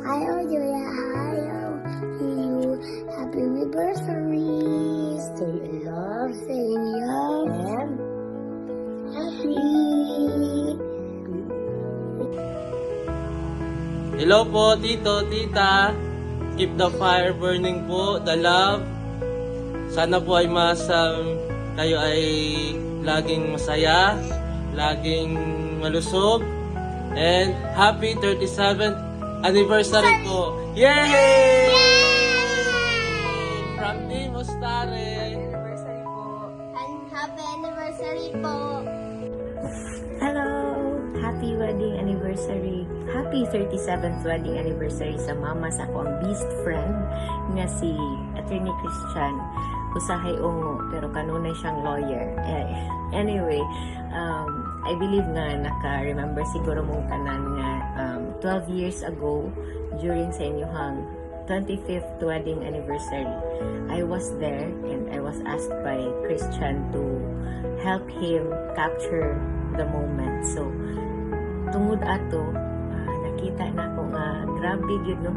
Hayo Julia, hayo to you. Happy anniversary. Stay in love, and happy. Hello po, Tito, Tita. Keep the fire burning po, the love. Sana po ay kayo ay laging masaya, laging malusog. And happy 37th anniversary po. Yay! From Team Ostare. Anniversary po. And happy anniversary po. Hello! Happy wedding anniversary. Happy 37th wedding anniversary sa mama sa ako ang best friend nga si Attorney Christian. Usahay ungo, pero kanunay siyang lawyer. Anyway, I believe nga naka-remember siguro mong tanan nga 12 years ago during sa inyong 25th wedding anniversary. I was there and I was asked by Christian to help him capture the moment. So, tungod ato, nakita na ko nga grabe yun, no?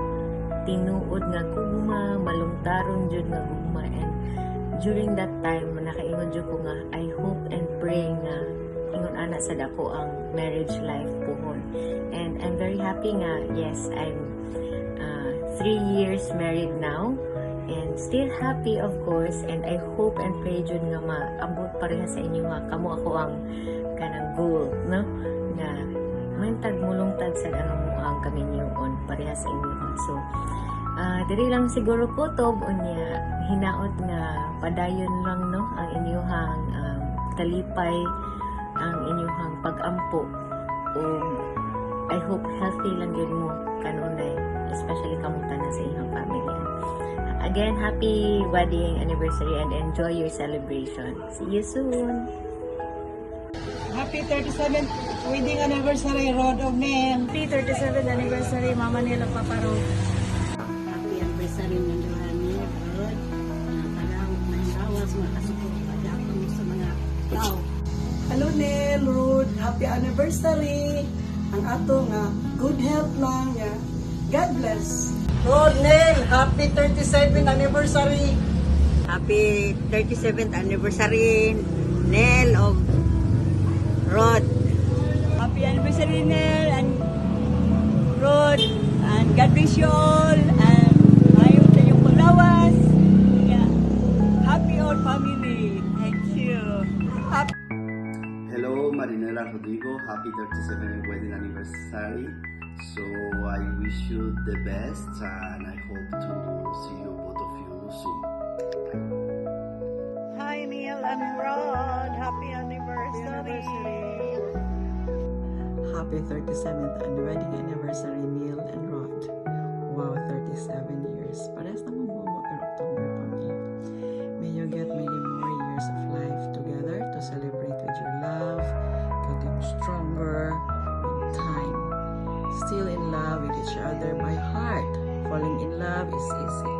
Tinuod nga gugma, malungtaron yun nga gugma. And during that time, nakaingon yun ko nga, I hope and pray nga ingon ana sa dako ang marriage life pohon. And I'm very happy nga, yes, I'm 3 years married now. And still happy, of course, and I hope and pray jud nga maabot pareha sa inyo nga kamo ako ang kanang goal, no? Nga mantag mulungtad sa ang kaminyoon pareha sa inyo. So, diri lang siguro kutob unya hinaot nga padayon lang, no, ang inyong talipay, ang inyong pag-ampo. I hope healthy lang yun mo kanunay, especially kamutan na sa inyong family. Again, happy wedding anniversary and enjoy your celebration. See you soon! Happy 37th wedding anniversary, Rod of Nel. Happy 37th anniversary, Mama Nila Papa Rod. Happy anniversary ng Johanny, Rod. Talagang may lawas, makasuko pa mo sa mga tao. Hello Nel, Rod. Happy anniversary. Ang ato nga good health lang. Yeah. God bless. Rod, Nel, happy 37th anniversary. Happy 37th anniversary, Nel of Rod. Happy anniversary, Nel and Rod. And God bless you all. And ayaw sa iyong paglawas. Yeah. Happy all family. Thank you. Happy Hello, Marinela Rodrigo. Happy 37th wedding anniversary. So I wish you the best and I hope to see you both of you soon. Hi Neil and Rod. Happy anniversary. Happy 37th and wedding anniversary, Neil and Rod. Wow, 37 years. Parehas naman mo pero October pa may. May you get many more years of life together to celebrate with your love, getting stronger with time. Still in love with each other by heart. Falling in love is easy,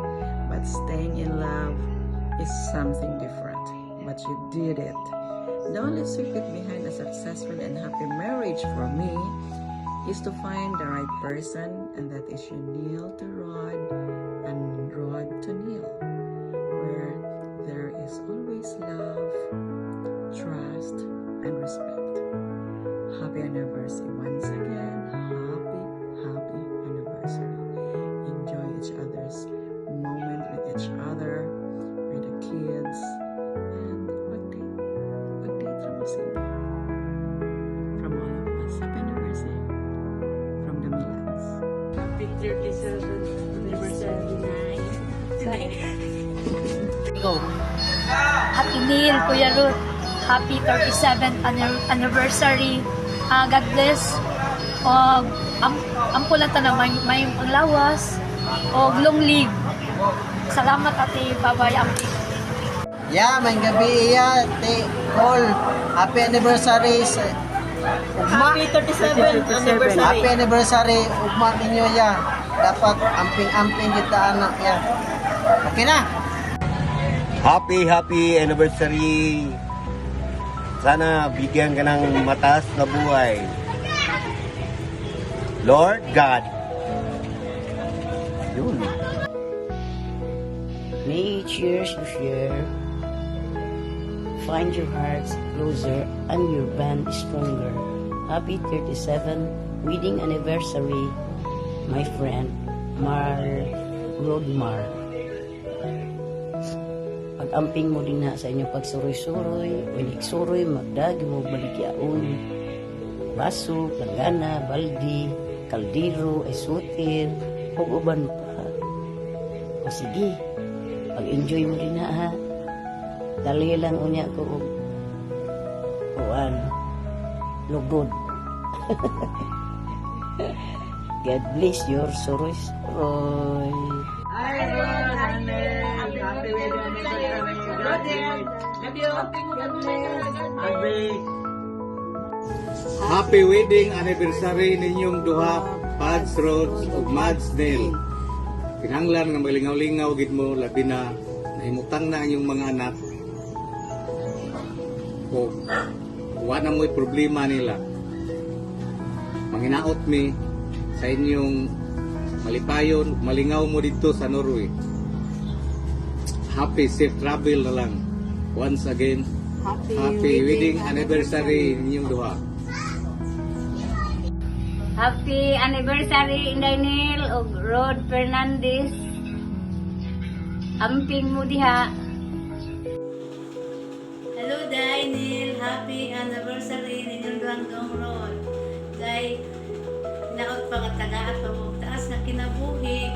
but staying in love is something different. But you did it. The only secret behind a successful and happy marriage for me is to find the right person, and that is you, Neil to Rod and Rod to Neil, where there is always love, trust, and respect. Happy anniversary once again. Happy anniversary. Enjoy each other's moment with each other, with the kids, and mag-date ramosin. From all of us, happy anniversary from the Milans. Happy 37th anniversary, Go! Happy Neil, Kuya Ruth. Happy 37th anniversary. God bless. O, ampulatan na may panglawas. O, long live. Salamat, Ate Babay Ampi. Yeah, may gabi iya, te Paul. Happy anniversary sa ugma. Happy 37th anniversary. Happy anniversary ugma ninyo ya. Dapat amping-amping kita anak ya. Okay na. Happy anniversary. Sana bigyan ka ng mataas na buhay. Lord God, Yun. May each years you share find your hearts closer and your band stronger. Happy 37 wedding anniversary, my friend Rodmar. Pag-amping mo din na sa inyong pagsuroy-suroy, suroy magdagi mo balikyaon. Baso, langgana, baldi, kaldero, esutir, ug uban pa. O sige, pag-enjoy mo din na ha. Dali lang unya ko og lugod. God bless your suroy-suroy. Happy wedding anniversary ninyong duha, Pads Rhodes ug Mads Neil. Kinahanglan nga malingaw-lingaw gid mo labi na nahimutang na ang inyong mga anak. O wala mo'y problema nila. Manginaot mi sa inyong malipayon, malingaw mo dito sa Norway. Happy safe travel na lang. Once again, happy wedding anniversary ninyong duha. Happy anniversary Inday Neil ug Rod Fernandez. Amping mo diha. Hello Day Neil, happy anniversary ninyong duhang Rod. Day, naot pa nga tagaan pa mo taas na kinabuhi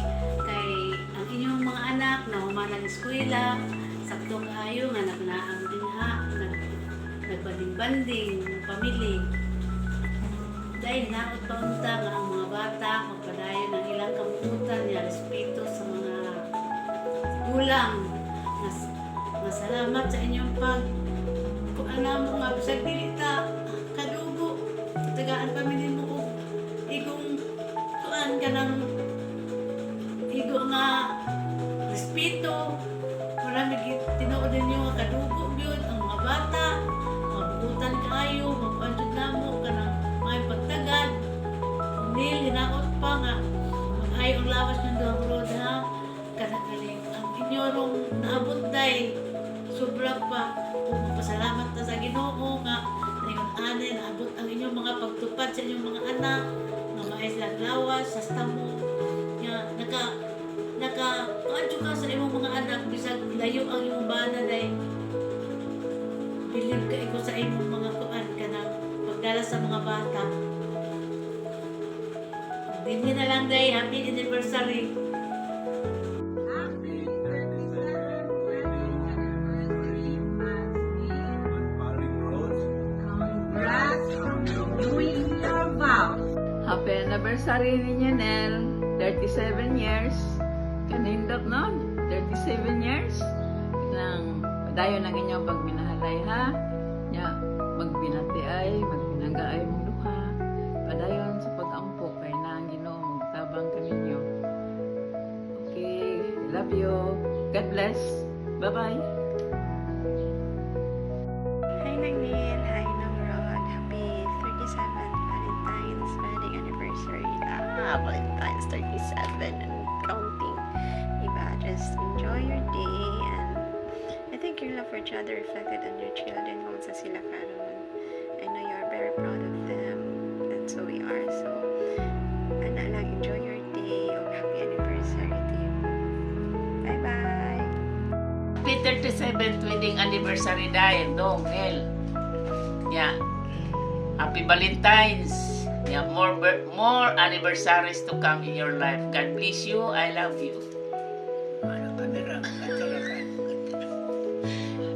kay ang inyong mga anak na humanang eskwela, sakto kaayo nga nagnaang dinha, nagbanding-banding, pamili. Dahil naot pa unta nga ang mga bata magpadayon ng ilang kamutan niya respeto sa mga gulang. Masalamat sa inyong kung ano mo nga bisag dili ta kadugo tagaan pamilya mo ko igong tuan ka ng igo nga respeto marami tinuod ninyo nga kadugo yun ang mga bata mabukutan kayo magpanjud namo ka ng may pagtagad nil hinaot pa nga mag-ayo ang lawas ng duhang road ha kanagaling ang inyorong naabot day sobra pa kung magpasalamat ta sa Ginoo nga naingon-anin naabot ang inyong mga pagtupad sa inyong mga anak nga maayos lang lawas sa stamo nga naka ka sa imong mga anak bisag layo ang imong bana day bilib ka iko sa imong mga kuan kanang pagdala sa mga bata dinhi na lang day happy anniversary. Happy anniversary ninyo, Nel. 37 years. Kanindot, no? 37 years. Nang padayon ang inyong pagminahalay, ha? Ya, magbinati ay, magbinangga ay mong duha. Padayon sa pag-ampo, kay na ang Ginoo magtabang kaninyo. Okay, love you. God bless. Bye-bye. Hi, Nangil. Hi, Nang Rod. Happy 37th Valentine's wedding anniversary. Valentine's 37 and counting. Diba? Just enjoy your day and I think your love for each other reflected on your children kung sa sila karon. I know you are very proud of them and so we are. So, ana lang, enjoy your day. Happy anniversary to you. Bye-bye. Happy 37th wedding anniversary dahil dong Nel. Yeah. Happy Valentine's. Yeah, more anniversaries to come in your life. God bless you. I love you.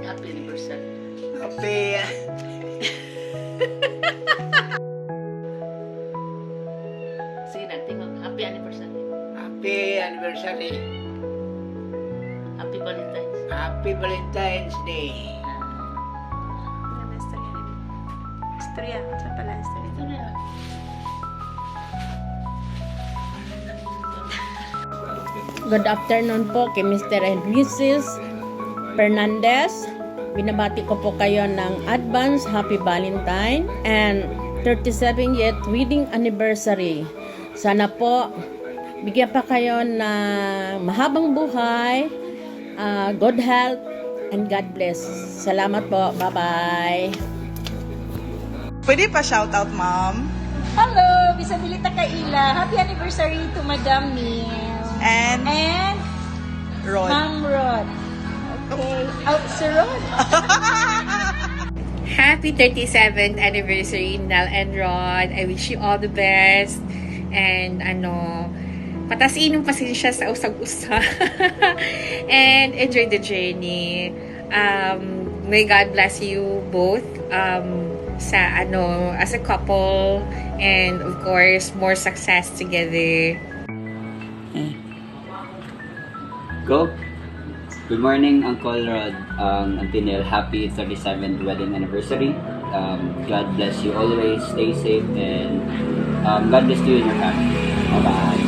Happy anniversary. Happy Sige na, tingog. Happy anniversary. Happy anniversary. Happy Valentine's. Happy Valentine's Day. Istorya. Sa pala istorya. Ito na. Good afternoon po kay Mr. and Mrs. Fernandez. Binabati ko po kayo ng advance Happy Valentine and 37th wedding anniversary. Sana po bigyan pa kayo ng mahabang buhay, good health, and God bless. Salamat po. Bye-bye. Pwede pa shoutout, ma'am. Hello, Bisabilita Kaila. Happy anniversary to Madam Neil. And Rod. Ma'am Rod. Okay. Oh, Sir Rod. Happy 37th anniversary, Nell and Rod. I wish you all the best. And patasin yung pasensya sa usag-usa. And enjoy the journey. May God bless you both. As a couple, and of course more success together. Go. Good morning, Uncle Rod, Auntie Nel. Happy 37th wedding anniversary. God bless you always. Stay safe, and God bless you and your family. Bye-bye.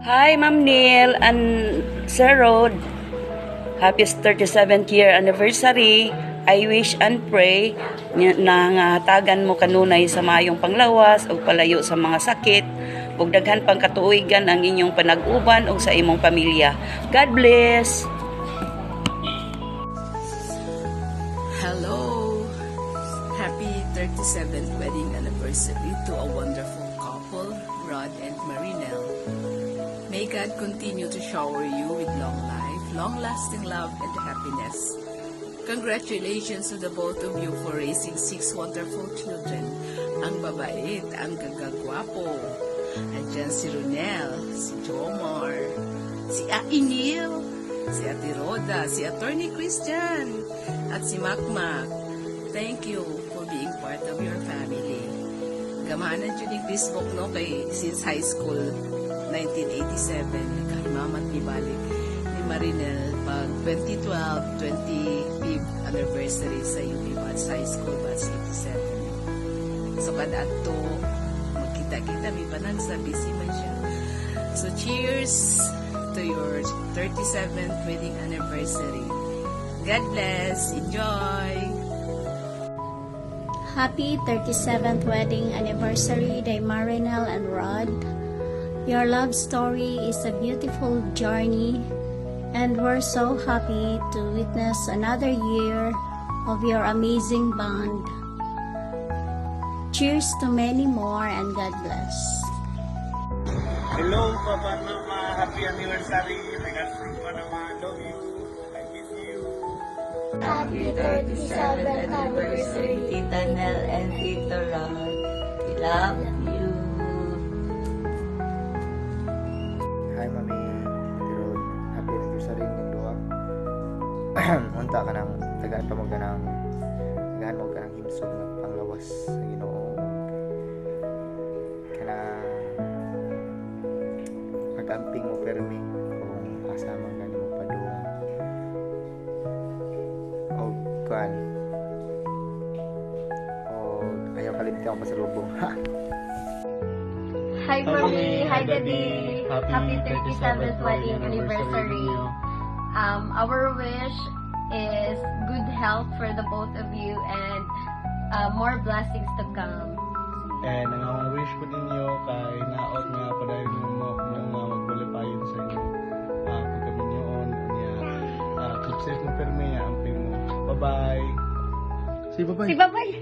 Hi, Ma'am Neil and Sir Rod. Happy 37th year anniversary. I wish and pray na hatagan mo kanunay sa mayong panglawas o palayo sa mga sakit ug daghan pang katuigan ang inyong panag-uban ug sa imong pamilya. God bless. Hello! Happy 37th wedding anniversary to a wonderful couple, Rod and Marinel. May God continue to shower you with long life, long-lasting love, and happiness. Congratulations to the both of you for raising 6 wonderful children. Ang babait, ang gagagwapo. Andyan si Ronel, si Jomar, si Ainil, si Ate Roda, si Attorney Christian, at si Makmak. Thank you for being part of your family. Gamanan dyan yung Facebook, no, since high school, 1987, nagkahimamat ni balik ni Marinel pag 2012, 25th anniversary sa UP Bats High School, Bats 87. So, kada ato, magkita-kita, may panag sa busy man siya. So, cheers to your 37th wedding anniversary. God bless. Enjoy. Happy 37th wedding anniversary, day Marinel and Rod. Your love story is a beautiful journey, and we're so happy to witness another year of your amazing bond. Cheers to many more, and God bless. Hello, Papa Mama. Happy anniversary. Regards ko naman. Love you. I miss you. Happy 37th anniversary, Tita Nel and Tito Rod. We love you. Hi, Mami. Tirod. Happy anniversary ng duha. Unta ka ng tagaan pa mo ka ng himsog na panglawas sa Ginoo. Kana magamping mo permi kung kasama ka ni mo padung. O kan. O ayaw kalimti ako pasalubong. Ha! Hi, Mommy. Hi, Daddy. Happy 37th wedding anniversary. Our wish is good health for the both of you and more blessings to come. And ang wish ko ninyo kay naot nga pa dahil yung magbalipayon sa inyo pagkaminyoon niya keep safe mo permi ang mo. Bye-bye. Say bye-bye. Say bye-bye.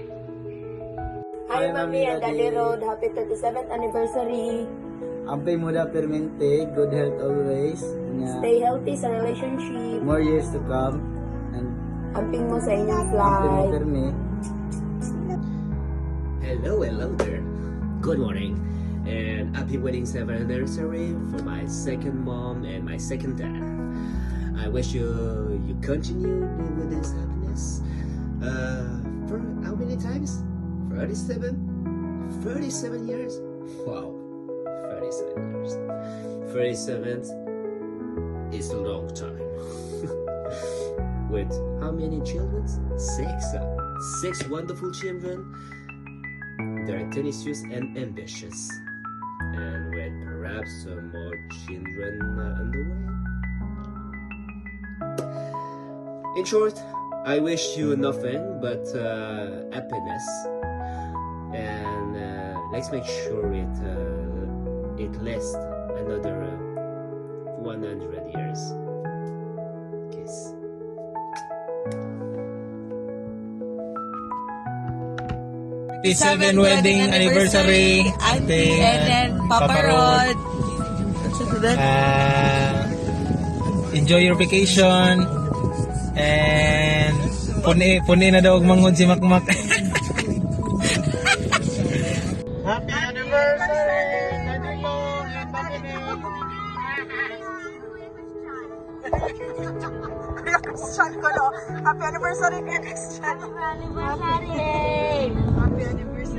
Hi, Mami and Daddy Rod. Happy 37th anniversary. Ampay mo da permente, good health always. Stay healthy sa relationship. More years to come. And Amping mo sa inyong ampay mo flight. permi. Hello there. Good morning. And happy wedding 7th anniversary for my second mom and my second dad. I wish you continue with this happiness. For how many times? 37? 37 years? Wow. 37 years. 37 is a long time. With how many children? 6. 6 wonderful children. They're tenacious and ambitious. And with perhaps some more children on the way. In short, I wish you nothing but happiness. And let's make sure it lasts another 100 years. Kiss. Wedding anniversary, Auntie and Papa Rod. Enjoy your vacation and puni na daw og manghod si Makmak. Happy anniversary, Daddy Long and Mami Nel. Christian ko, no? Happy anniversary kay Christian.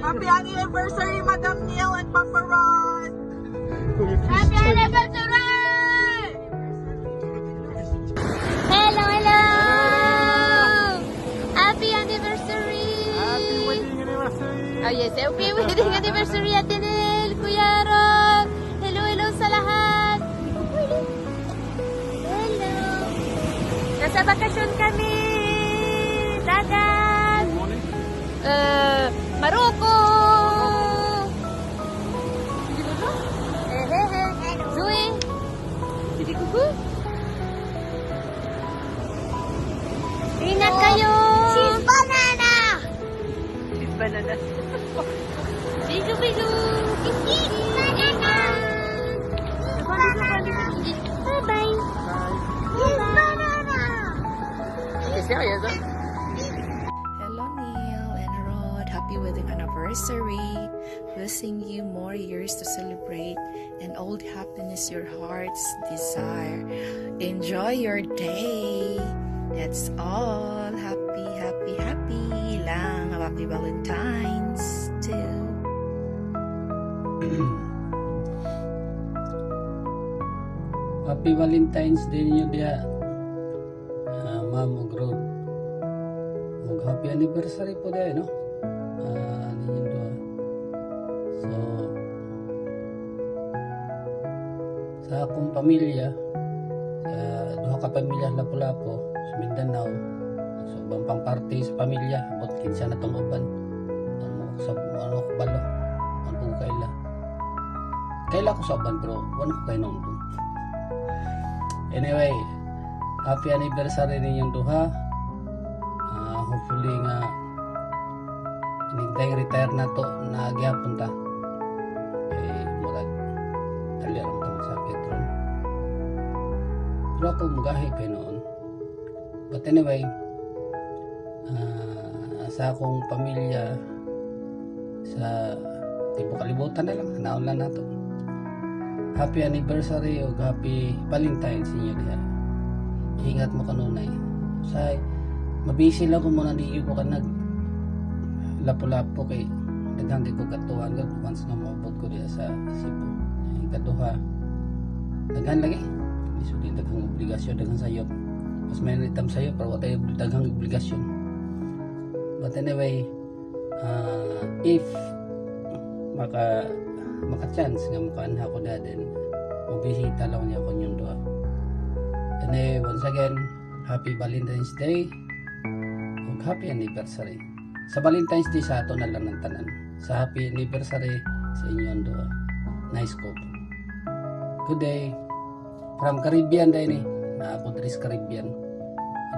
Happy anniversary, Madam Neil and Papa Rod. Happy anniversary! Hello, hello! Happy anniversary! Happy wedding anniversary! Oh yes, happy wedding anniversary, Ate Nel, Kuya Rod. Hello, hello sa lahat. Hello. Nasa bakasyon kami. Dagat. Maroko. Zoe. Sige kuku. Ingat kayo. Cheese banana. Cheese banana. Bisu bisu. Cheese banana. Bye bye. Cheese banana. Serious? Hello, Neil and Rod. Happy wedding anniversary. Wishing you more years to celebrate and all the happiness your hearts desire. Enjoy your day. That's all. Happy, happy, happy lang. Happy Valentine's too. Happy Valentine's Day ninyo dia. Ma'am ug Rod. Ug happy anniversary po dia, no? Ninyo duha. So sa akong pamilya, sa duha ka pamilya Lapu-Lapu, sa Mindanao, so ubang pang parte sa pamilya, abot kinsa na tong uban. Sa ano ko balo, ano kaila. Kaila ko sa uban pero wala ko kay nung. Anyway, happy anniversary ninyong duha. Hopefully nga inigday retire na to na agyapon ta. Murag talyaram ta sa Petron. Pero ako magahi kay noon. But anyway, sa akong pamilya sa tibo kalibutan na lang, naon lang nato. Happy anniversary o happy Valentine's inyo diha. Ingat mo kanunay. Say, mabisi lang ko muna di ko ka nag Lapu-Lapu kay daghang di ko katuhan gud once na maabot ko diha sa Cebu. Ang kaduha, daghan lagi. Isu di daghang obligasyon, daghang sayop. Mas may nitam sayop pero tayo daghang obligasyon. But anyway, if maka chance nga makaanha ko na din mabisita lang niya ko yung doa. And once again, happy Valentine's Day ug happy anniversary. Sa Valentine's Day sa ato na lang ng tanan, sa happy anniversary sa inyong doa. Nice couple. Good day from Caribbean day ni naabot ris Caribbean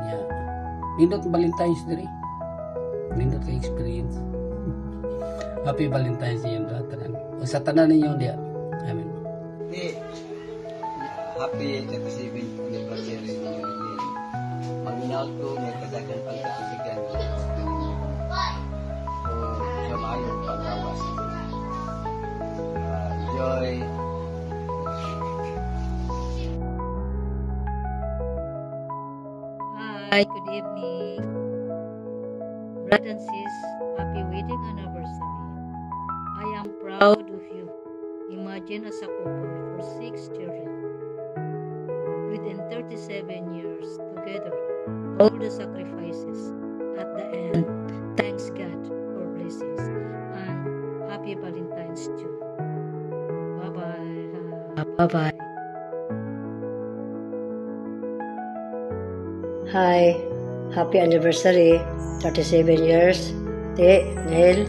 niya. Nindot Valentine's Day, nindot ka experience. Happy Valentine's Day yung tanan. Sa tanan ninyo dia. Amen. Happy 37th anniversary ninyo. Maminaw ko may kadagan pagkakasigan. Sa mayong pagkawas. Joy. Hi, good evening. Brother and sis, happy wedding anniversary. I am proud of you. Imagine as a couple for 6 children. Within 37 years together, all the sacrifices. At the end, thanks God for blessings. And happy Valentine's too. Bye-bye. Bye-bye. Hi, happy anniversary, 37 years. Neil,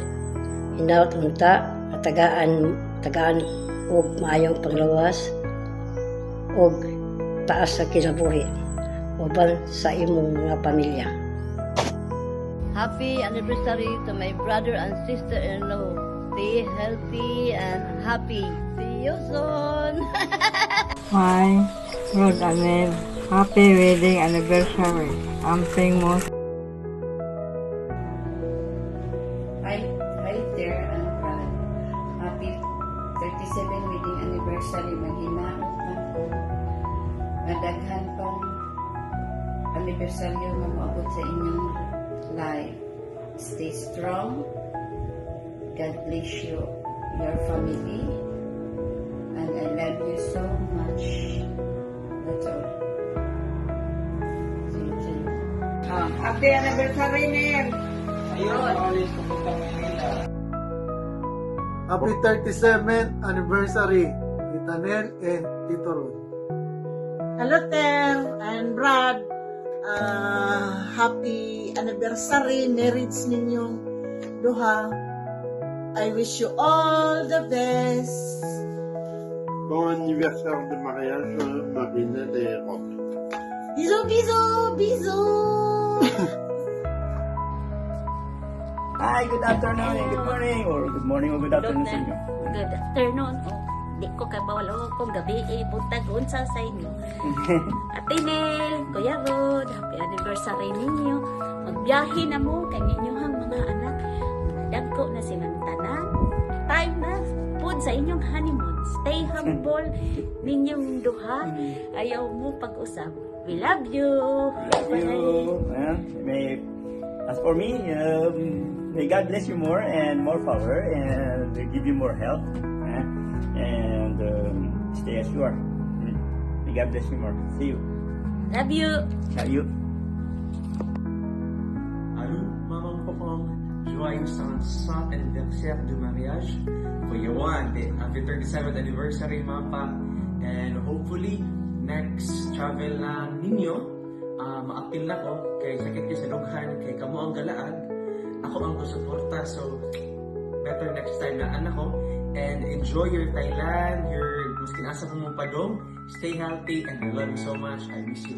hinaut unta, tagaan og maayong panglawas. o taas sa kinabuhi uban sa imong mga pamilya. Happy anniversary to my brother and sister-in-law. Stay healthy and happy. See you soon. Hi, Rod and Nel. Happy wedding anniversary. Amping mo. Hi there, Brad. Happy 37 wedding anniversary. Maghinaot man ko. Madaghan pang anibersaryo nga maabot sa inyong life. Stay strong. God bless you, your family. And I love you so much. That's all. See you. Happy anniversary, Nel. Happy 37th anniversary, Tita Nel and Tito Rod. Hello, Ter and Brad. Happy anniversary, marriage ninyong duha. I wish you all the best. Bon anniversaire de mariage, Marinelle et Rob. Bisous, bisous, bisous. Hi, good afternoon and good morning, or good morning or good afternoon sa inyo. Good afternoon. Di ko kabawalo kung gabi buntag unsa sa inyo. Ate Nel, Kuya Rod, happy anniversary ninyo. Magbiyahe na mo kay inyong mga anak. Dagko na silang tanan. Time na pud sa inyong honeymoon. Stay humble ninyong duha. Ayaw mo pag-usap. We love you. Love you. As for me, may God bless you more and more power and give you more health. And stay assured. May God bless you more. See you. Love you. Love you. Allô, maman, papa. Joyeux anniversaire de mariage. Kuya Juan, happy 37th anniversary, Mapa. And hopefully, next travel na ninyo, maapil na ko, kay sakit kayo sa dughan, kay kamo ang galaag. Ako ang kusuporta, so better next time na anak ko. And enjoy your Thailand, your muskin asa mong padong. Stay healthy and I love you so much. I miss you.